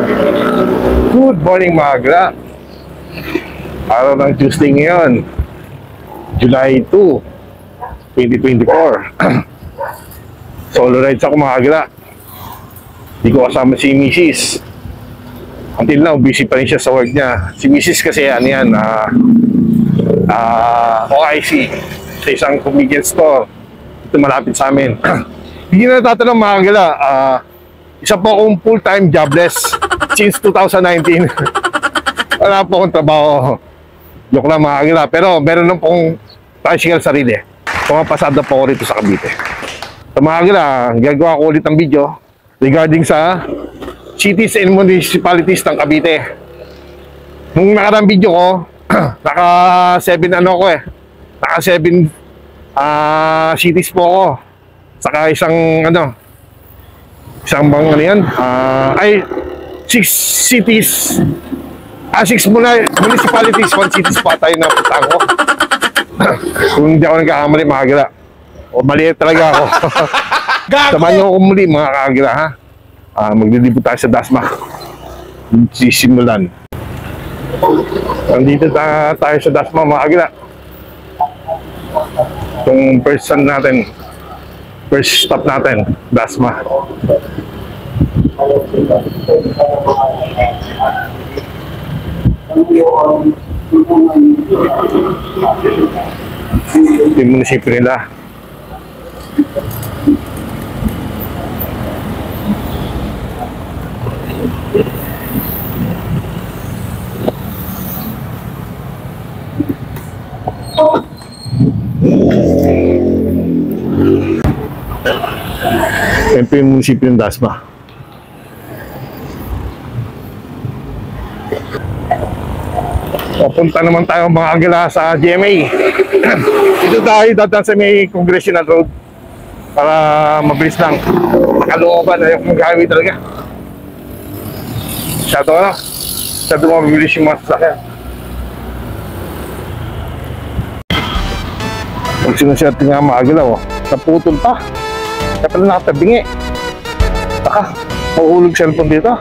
Good morning mga agla. Araw ng Tuesday ngayon, July 2, 2024. Solo rides ako mga agla. Hindi ko kasama si Mrs. Until now, busy pa rin siya sa work niya. Si Mrs. kasi OIC sa isang convenience store. Ito malapit sa amin. Hindi na natatanong mga agla. Isa po akong full-time jobless since 2019. Wala po akong trabaho. Joke lang mga agla. Pero meron lang pong tricycle sarili. Pumapasada po ako rito sa Cavite. Sa mga agla, gagawa ko ulit ng video regarding sa cities and municipalities ng Cavite. Nung nakarang video ko, naka 7 cities po ako. Saka isang bang ay 6 cities. 6 municipalities, 1 cities pa tayo na punta ko. Kung hindi ako nagkakamali mga agla. O mali talaga ako. Samahan niyo ako muli mga kaagla ha. Maglilibot tayo sa Dasma. Sisimulan. Nandito tayo sa Dasma mga agla. Itong first stop natin, Dasma. Ito yung munisipyo nila. Ito yung munisipyo ng Dasma. Papunta naman tayo mga agla sa GMA. Dito tayo dadaan sa may Congressional Road para mabilis lang. Makalooban na yung highway talaga. Masyado mabilis yung mga sasakyan. Pag sinuserte nga mga agla, naputol pa. Kaya pala nakatabingi. Saka, mahulog cellphone dito.